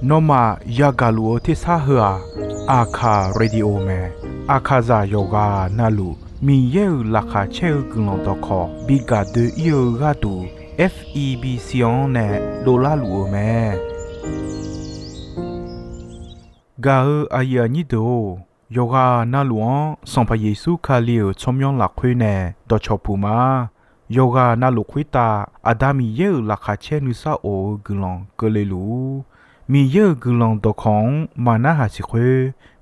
နောမယာဂလူအတိစာဟာအာခာရေဒီယိုမဲအခါဇာယောဂာနာလူမီယေလာခါချေကုလုံတော့ခေါ်ဘီဂါဒီယောဂါတူ FEB စီယွန်နဲ့ဒေါ်လာလူမဲဂါအာယာနီဒိုယောဂာနာလူန်စံဖယေစုခါလီယချုံယွန်လာခွေနဲ့တော့ချပူမာယောဂာနာလူခွေတာအဒါမီယေလာခါချေနုစာအိုဂလုံကလေလူမီယေဂလုံတော့ခေါင်မာနာဟာစီခွေ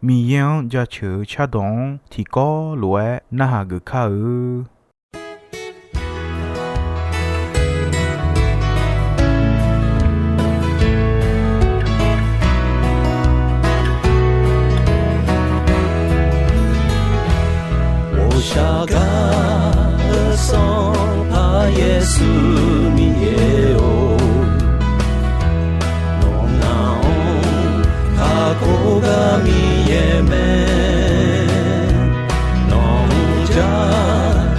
မီယန်ကြချေချဒုံတီကောလွဲနာဟာဂခါ下个送他耶稣米耶哦，侬啊哦，他过个米耶门，侬家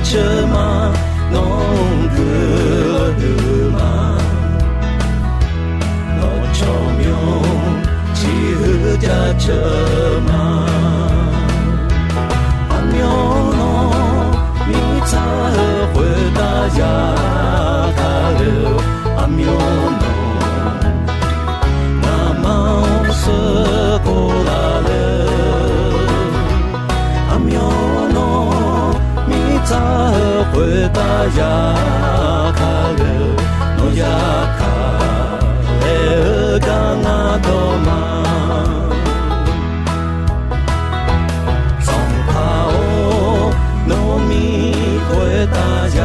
车马，侬个马，侬朝苗，只和家车马。他回答呀，他了阿苗侬，那么是过来了，阿苗侬，你他回答呀，他了，侬呀他了刚阿多嘛。大家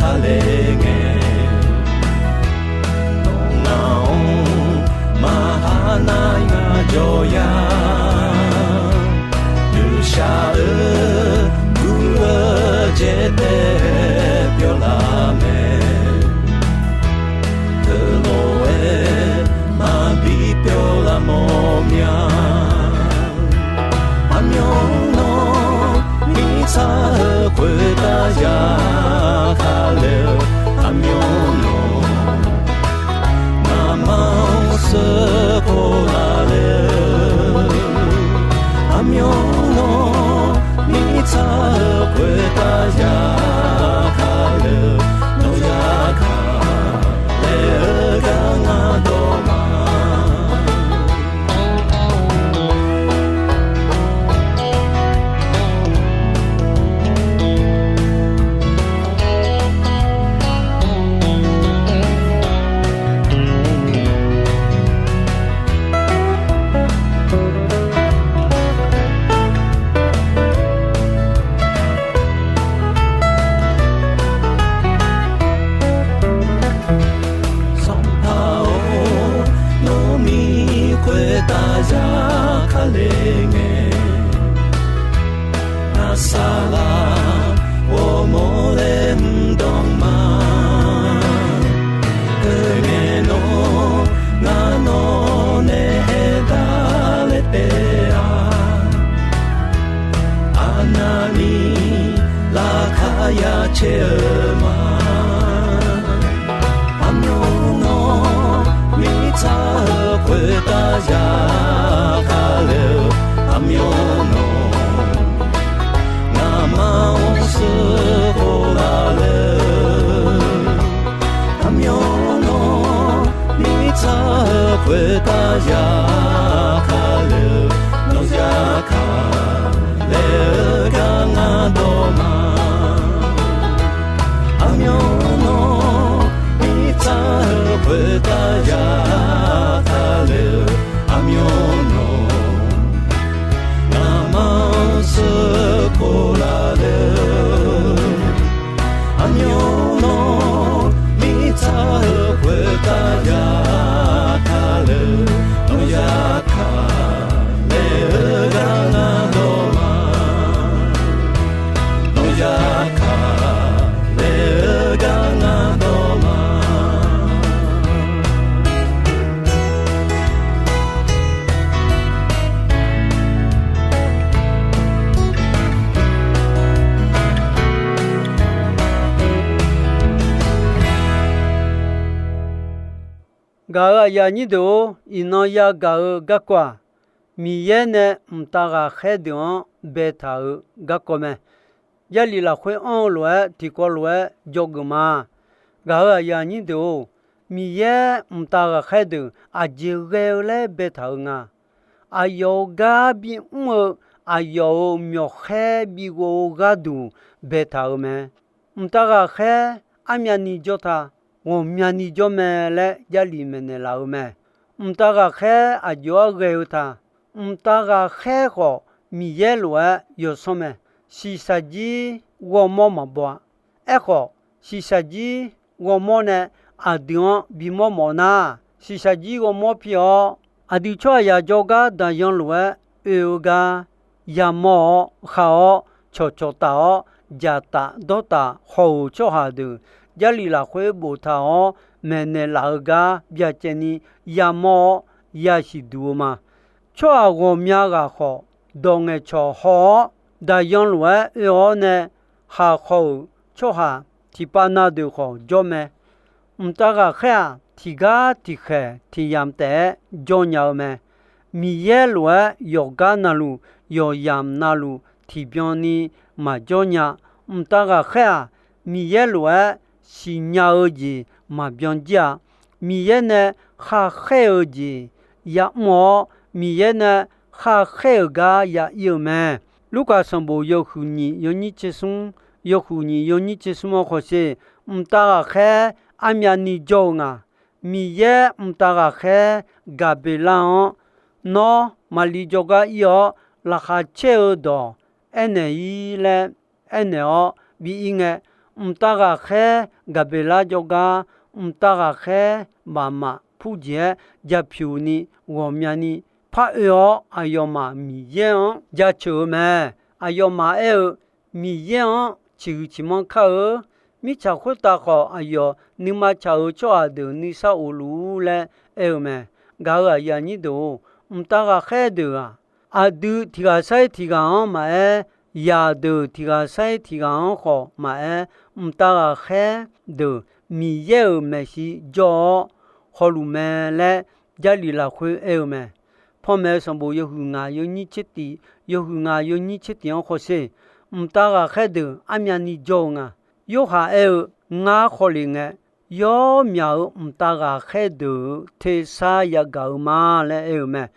他嘞个，侬啊哦，马哈那呀就呀，留下了古了这的表拉美，可罗诶马比表拉莫苗，阿苗侬。他回答呀，他了阿苗侬，那么是过来了，阿苗侬，你他回答呀，他了，侬呀他了刚阿多嘛。Gara yanido inoya gara gakwa. Miyene mtaga khedon beta gakome. Yali la khwe on lwe tiko lwe jogma. Gara yanido miye mtaga khedo ajirele beta nga. Ayoga bi ayo myohe bi go gadu beta me. Mtaga khe amyani jota. Myani jome le yali mene laume. Mtaga khe ajo geuta. Mtaga khe ko miye lwe yosome. Sisaji womo mabwa. Eko sisaji womo ne adion bimo mona. Sisaji womo pio. Adicho ya joga da yon lwe euga yamo khao chochotao jata dota ho chohadu. Yali la khwe botao mene lauga biacheni yamo yashiduoma. Choa go myaga ho donge cho ho da yon lwe eone ha ho choha tipana de ho jome. Mtaga khea tiga tikhe tiyamte jonyaume. Miye lwe yoga nalu yoyam nalu tibioni ma jonya. Mtaga khea miye lwe si nyaoji ma bionjia. Miyene ha kheoji ya mo. Miyene ha kheoga ya yume. Luka sambo yohuni yoni chesung. Yohuni yoni chesumo khose. Mtaga khe amyani jonga. Miye mtaga khe gabelan. No mali joga yo lakha cheo do. Ene ile ene o bi inge. Mtaga khe gabela joga. Mtaga khe mama puje japyuni womyani. Pa eo ayoma miye jacho me. Ayoma miye chichimon ka mi chakuta ko ayo nima chao choa de nisa ulu le me. Gara yanido. Mtaga khe de adu tiga sai tiga ma ya de tiga sai tiga ko ma mtaga khe de miye mesi jo holume le jali la khwe me. Pome sambo yohunga yoni chiti yohunga yoni chiti on khose. Mtaga khe de amyani jonga. Yoha nga kholinge. Yo miao mtaga khe de te sa ya gauma le me.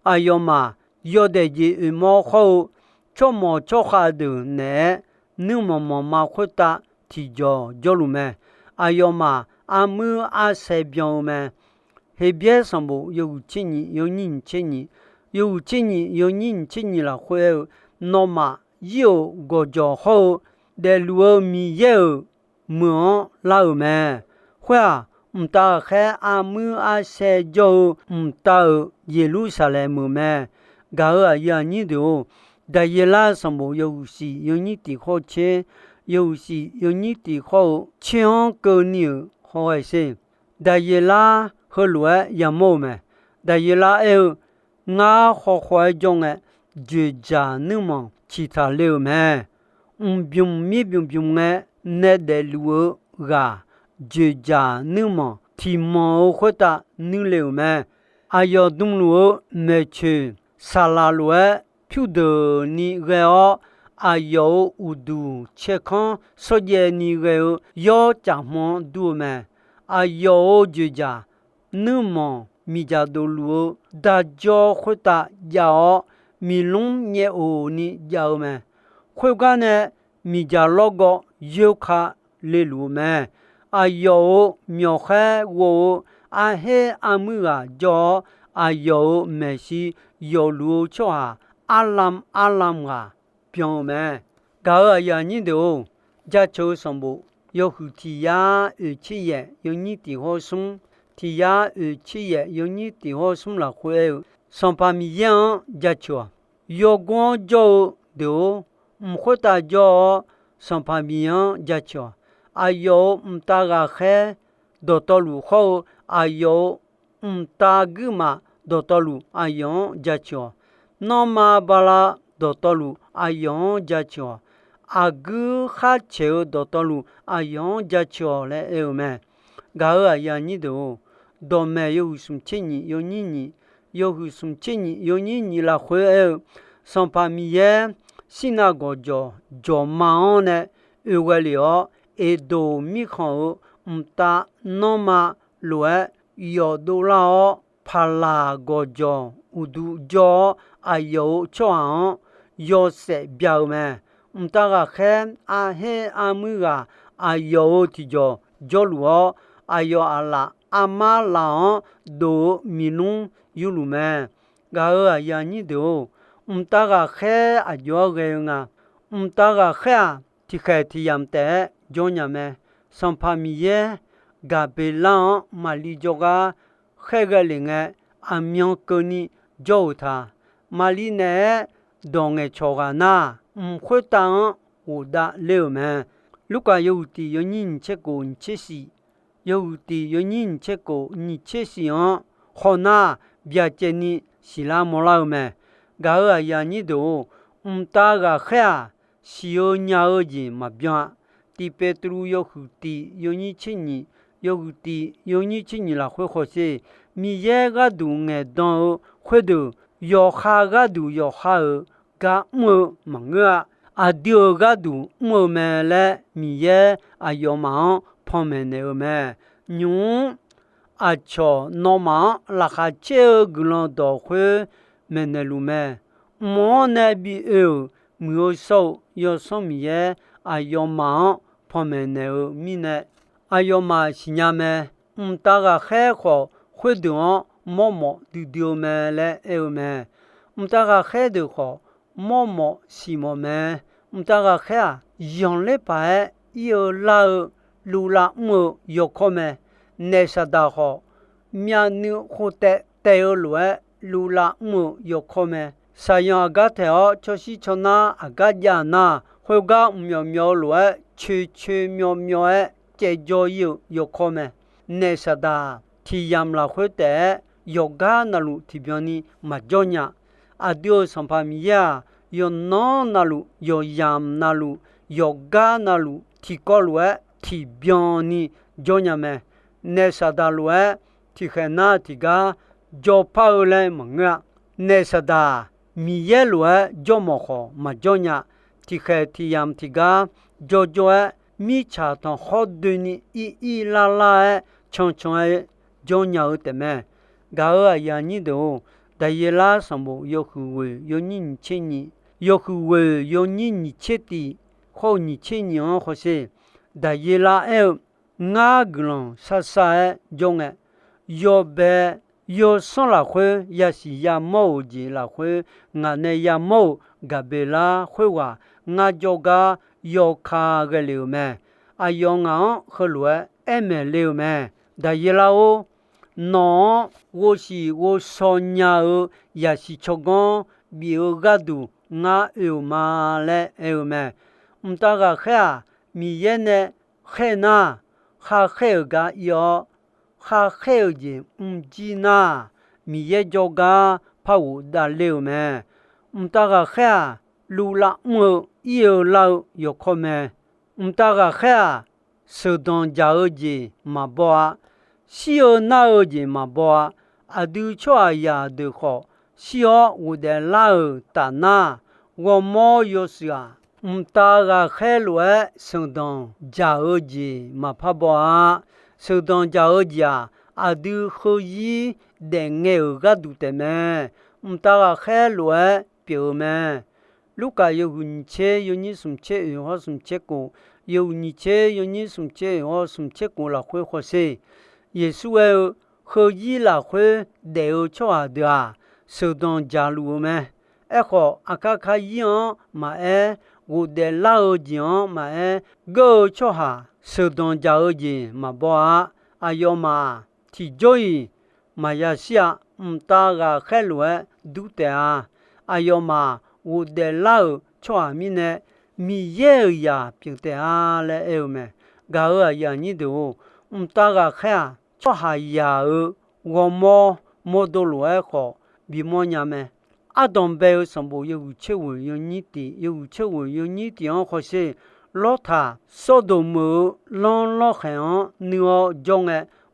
Ayoma yodeji mo kho chomo choha de ne numo ma khota tijo jolume. Ayoma amu asebion me. Hebye sambo yu chini yonin chini. Yu chini yonin chini la khwe noma yo gojo ho de luo mi ye mo lao me. Khwa mta khe amu ase jo mta Jerusalem me. Ga ya ni do da yela sambo yu si yoni ti kho che yu si yoni ti kho chen ko ni ho se. Da yela ho lue ya mo me. Da yela nga ho khwa jong je ja nu mo chi ta le me. Byum mi byum me ne de luo ga je ja nu mo ti mo khota nu le me. Ayo dum luo me che sala lue pyu de ni ge o ayo udu che kon so je ni ge yo cha mo du me. Ayo je ja nu mo mi ja do luo da jo khota ja o mi lung nye o ni ja me. Khwe ga ne mi ja logo yo kha le lu me. Ayo myo khe wo a he amu ga jo ayo me si yo lu cho ha alam ga pyo me. Ga ya ni do ja cho sambo yo hu ti ya chi ye yo ni ti ho sum ti ya chi ye yo ni ti ho sum la khwe son pa mi yan ja cho. Yo gon jo do mkhota jo son pa mi yan ja cho. Ayo mtaga khe dotolu kho ayo mtaguma dotolu ayon ja cho. No ma bala dotolu ayon ja cho. Agu kha che dotolu ayon ja cho le me. Ga ya ni do 多没有什么钱你有你有什么钱你有你啦会上把米耶西那个就忙呢为了都米好大那么乱有多了帕拉个就无度就有装有些表面大个看阿姆个有提就路有阿拉阿妈啦都米弄有路咩个呀你都大个看有个啊大个看提开提样的就伢咩上帕米耶个贝朗马里就个开个零个阿苗个你就他马里呢当个错个那会当我的了咩如果有的有人这个你这是有的有人这个你这是好那别见你是啦么了咩个呀你都大个看是有鸟子嘛变第别度有的有你亲你有的有你亲你啦会好些米耶个都爱当会都要下个都要下个么忙个丢个都么么嘞米耶要忙旁边那个么牛瞧那忙拉下这个人都会么那路么么那比没有手要上米耶要忙旁边那个米呢要嘛是伢么大个还好会的么么丢么嘞么大个还的好么么是么么大个还养了白有老路拉么有可么那啥的好面牛或带有路拉么有可么啥样个条就是从那个家那会个苗路去苗这就有可么那啥的体验了会的有个那路提标你嘛就呢丢上旁米呀有那路有样那路有个那路提高路提标你就呢么那啥的路提很那提个就跑来么啊那啥的米耶路就么好嘛就呢提很提样提个就米查当好对你一拉长就鸟的么个呀你都但也拉上不有会有你欠你有会有你欠的好你欠你好些但也拉我个人啥用有别有上来会也是也冇的来会我那也冇个别啦会话我就个有卡个流咩有我和路没流咩但也拉no 我是我上nhà也是做工表个度我有嘛嘞有咩大个看米耶呢看那还个有还的知那米耶就个怕我的流咩大个看路拉么有老有可咩大个看手动家的嘛不西有那的嘛不都错呀都好西我的老大那我没有事大个海路手动家的嘛怕不手动家的都可以的我个都的么大个海路表么如果有你切有你什么切有好什么切过有你切有你什么切有好什么切过了会好些也是为可以了会得错的手动加入么好卡一样嘛我的老人嘛个错哈手动加入的嘛不要嘛提追嘛也是大个海路都的要嘛我的老错咪呢米也呀平的嘞有么个呀你都大个海错下呀我没多路好比么样么东北上部有车位有你的有车位有你的好些老他说都没老很你要种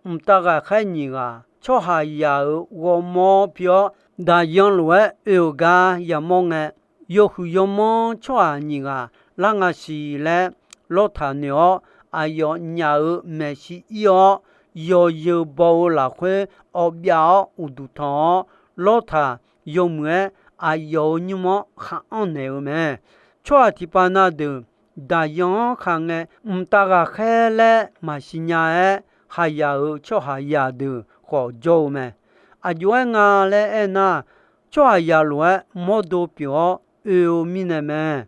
umtaga khaniga choha ya wo mo pyo da yon lwe yoga yamonga yohu yomo choa niga langa si le lotha nyo ayo nya me si yo yo bo la khwe obya udu thon lotha yomwe ayo nyumo kha one me choa ti pana de da yon khang umtaga khele masinya haya choha ya de ko jo me ayo nga le na choa ya lwe modo pyo mine me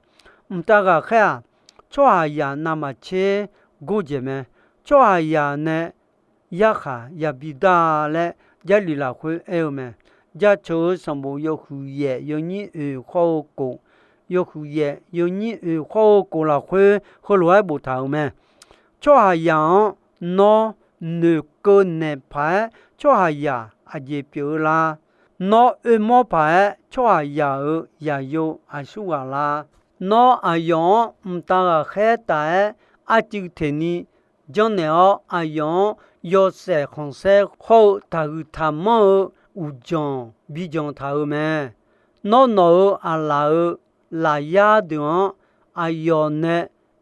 umtaga kha choa ya namache goje me choa ya ne yakha ya bida le jalila khwe me ja cho sambo yo hu ye yo ni kho ko yo hu ye yo ni kho ko la khwe ho lwa bo ta me choa ya no ne connaît pas choa ya a je pyo la no mo pa choa ya yo asua la no ayon mta khe ta a ti theni joneo ayon yo se khonse kho ta ta mo u jon bi jon ta me no ala la ya de ayon ne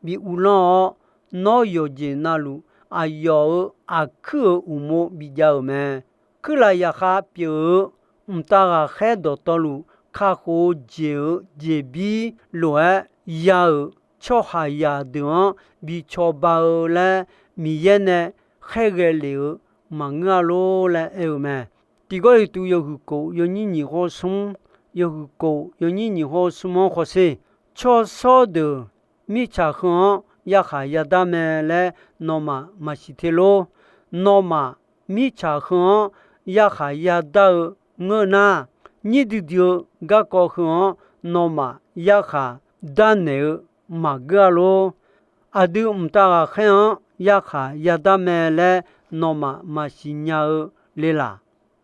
bi ulo no yo je na lu ayo akhu umo bi ja me kula ya kha pyo umtaga khe do tolu kha ko je bi lo ya choha ya de bi choba le mi ye ne khe ge le manga lo le me ti go tu yo hu ko yo ni ho sum yo hu ko yo ni ho sum ho se cho so de mi cha kho ya kha ya da me le no ma si te lo no ma mi cha kho ya kha ya da ngona ni di dio ga ko kho no ma ya kha da ne ma ga lo adu umta kha ya kha ya da me le no ma si nya le la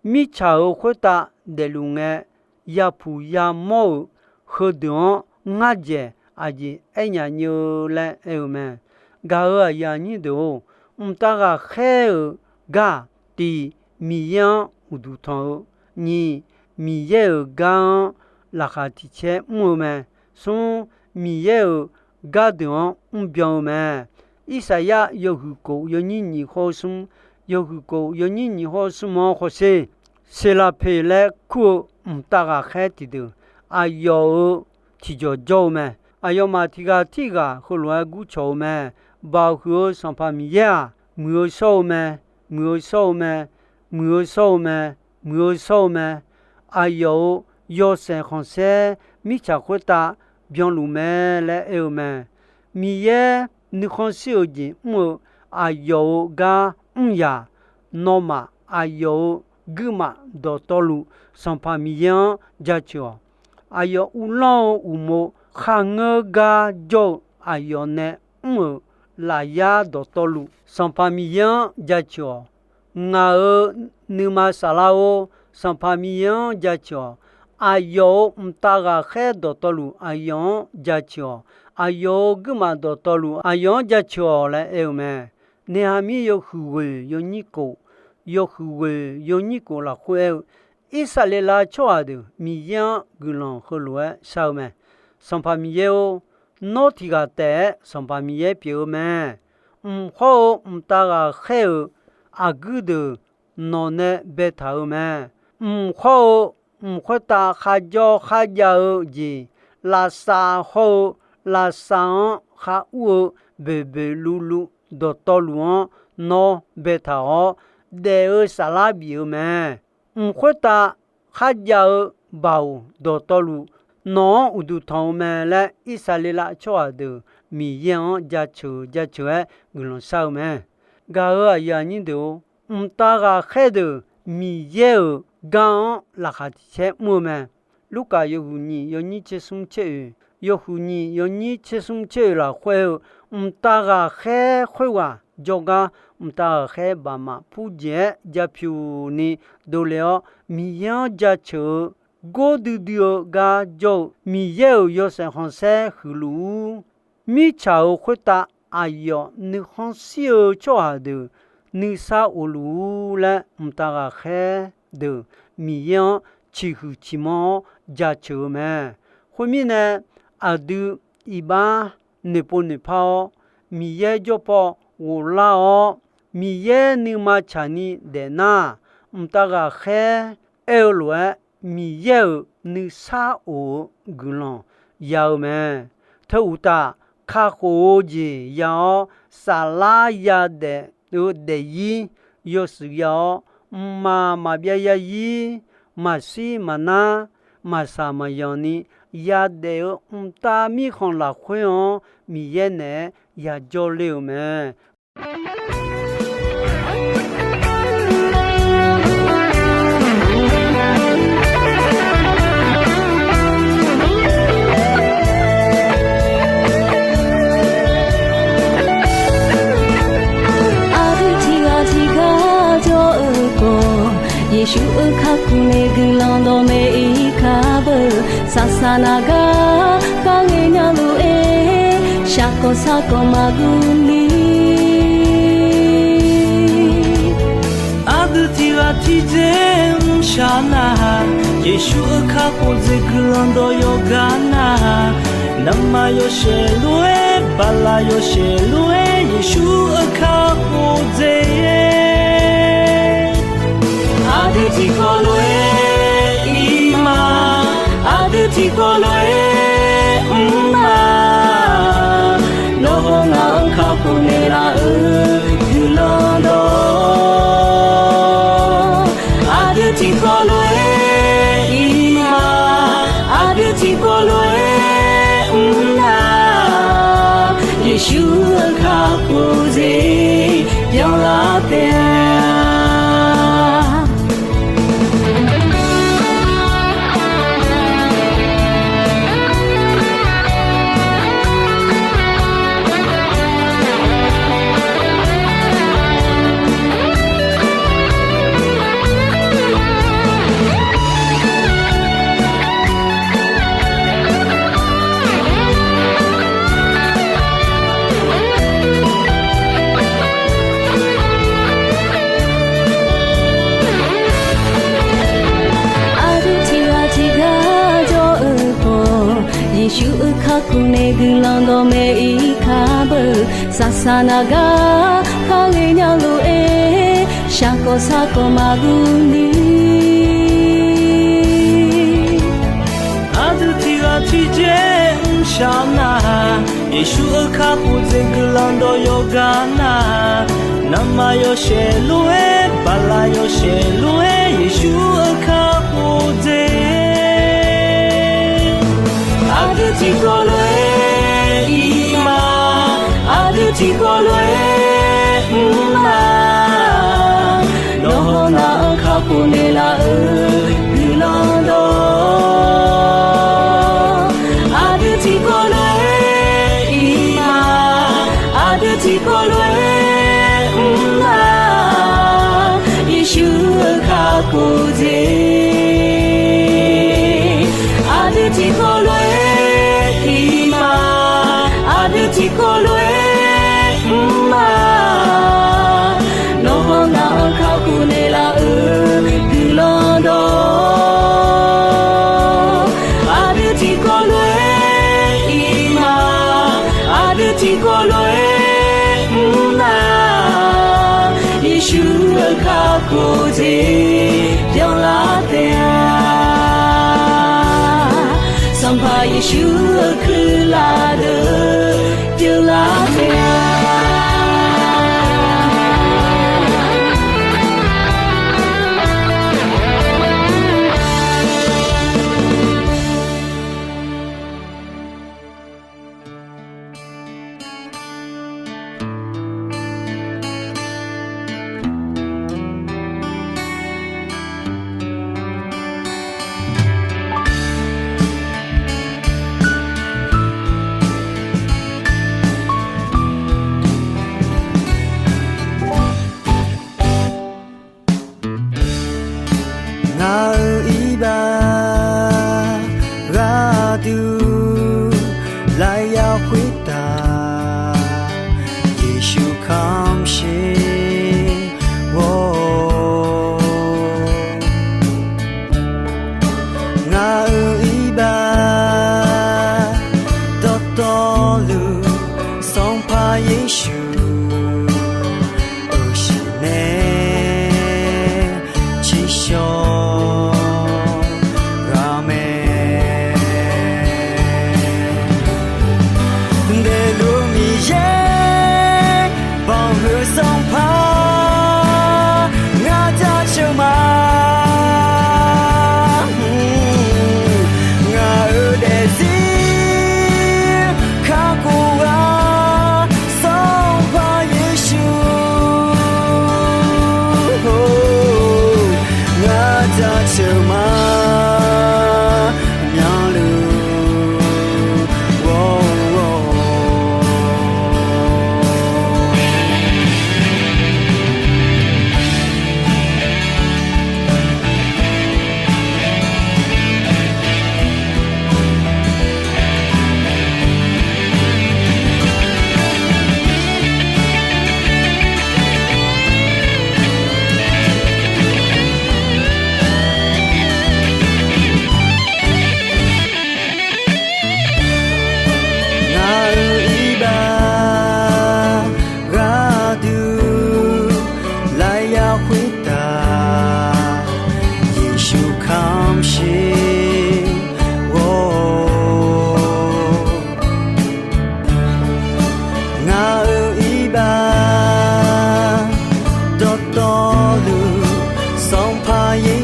mi cha kho ta de lu nge ya pu ya mo kho de nga je aji enya nyu le me ga ya ni do umta kha ga ti mi yan udu thon ni mi ye ga la kha ti che mo me son mi ye ga de bien me isaya yo hu ko yo ni ho sum yo hu ko yo ni ho sum ho se la pe le ku umta kha ti de ayo ti jo me ayo ma ti ga ho lo gu cho me ba hu san pa mi ya mu so me ayo yo se khonse mi cha khota bien lu me le me mi ye ni khonse oji mo ayo ga ya no ma ayo guma do tolu san pa mi yan ja cho ayo ulo umo khang ga jo ayo ne mo la ya do tolu san pa mi yan ja cho nga numa salao san pa mi yan ja cho ayo mta ga khe do tolu ayo ja cho ayo guma do tolu ayo ja cho le me ne ha mi yo huwe yo ni ko la khwe isa le la cho adu mi yan gulon khlo sa me san pa mi yo no ti ga te san pa mi ye pyo me ho mta ga khe a good no ne beta me ho khota kha ja ji la sa ho la sa kha u be lulu do tolu no beta ho de sala bi me khota kha ja ba do tolu no udu thong me le isale la cho de mi yan ja chu gulon sa me ga ya ni do umta ga khe de mi ye ga la kha che mo me luka yo ni che sum che yo hu ni yo ni che sum che la khwe umta ga khe khwe wa joga umta khe ba ma pu je ja phu ni do le mi yan ja chu go du dio ga jo mi ye yo se hon se hulu mi chao khwe ta ayo ni hon si cho ha de နိစာအလူလာမတာကခဲဒမီယံချီခုချီမောဂျာချုမဲခွမီနဲအဒူအီဘာနေပိုနေဖောမီယေဂျောပေါ်ဝလာမီယေနီမချာနီဒေနာမတာကခဲအဲလွယ်မီယေနိစာအိုဂူလွန်ယောမဲထောက်တာခါခိုဂျီယောဆာလာယာဒေဒိုဒေယီယောစယောမဗျာယာယီမစီမနာမဆာမယောနီယာဒေတာမီခွန်လာခွေယောမီယေနဲယာဂျိုလီယမဲ ယေရှုအခါကူနေကလောင်တော်မေခါဘဆာဆာနာကကောင်းငယ်ညာလူအေရှာကောစာကောမဂူလီအာဒတီဝတီဇမ်ရှာနာယေရှုအခါကူဇေကလောင်တော်ယောဂနာနမယောရှေလွေဘလာယောရှေလွေယေရှုအခါကူဇေAditi kolwe ima Aditi kolwe ma Nohonga angka punera gulando Aditi kolwe ima Aditi kolwe ma Yeshu angka puze yang lateယေရှုအခါကူနေကလောင်တော်မေခါဘဆာဆာနာကခေါငယ်ညာလူအေရှာကောစာကောမဂူလီအာဒတီဝတီဂျမ်ရှာနာယေရှုအခါကူဇေကလောင်တော်ယောဂနာနမယောရှေလွေဘလာယောရှေလွေယေရှုအခါကူဇေAditi kolwe ima Aditi kolwe ma Nohona angka punela gulando Aditi kolwe ima Aditi kolwe ma Yeshu angka kuze Aditi kolwe Aditi kolwe ma Nohonga angka kunela gulando Aditi kolwe ima Aditi kolwe ma Yeshu angka kuze yang late Sampai Yesu kelada jelajah Come share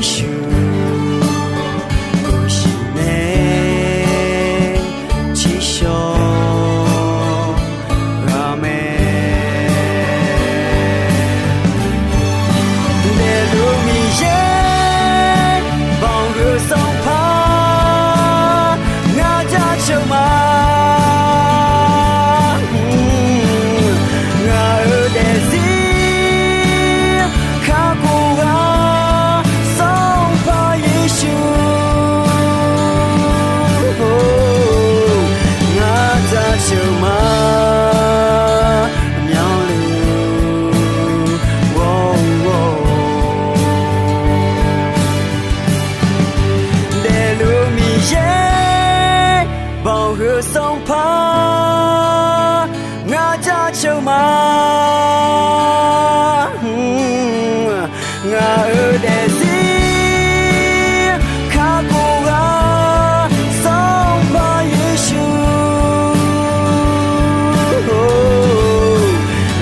稣，不是你起手阿门。列路米耶，帮我送帕，我家球马。送帕，我家球马，我儿的心，卡古啊，送帕耶稣，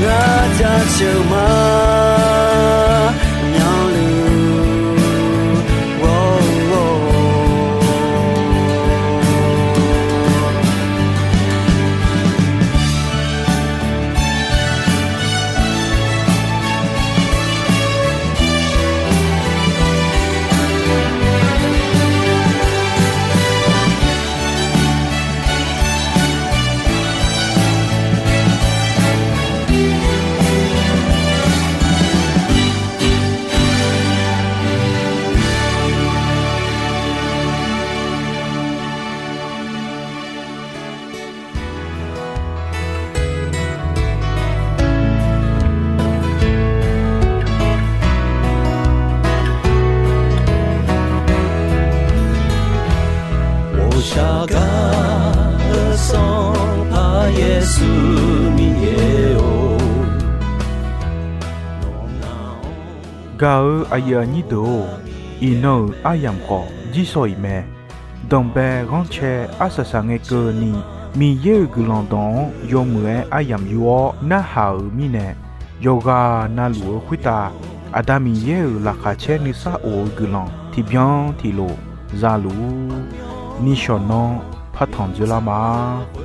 我家球马。下个送怕耶稣米耶哦，嘎尔阿耶尼多，伊诺阿扬可基索伊咩，东北港车阿萨桑个个尼米耶格朗东有木个阿扬哟那好米呢，有个那路回答阿达米耶拉卡车尼萨欧格朗提边提路扎路。你说呢？怕烫住了吗？回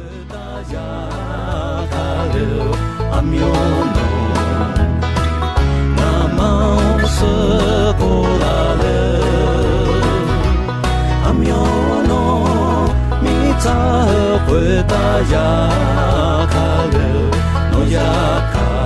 答呀，卡了，诺呀卡。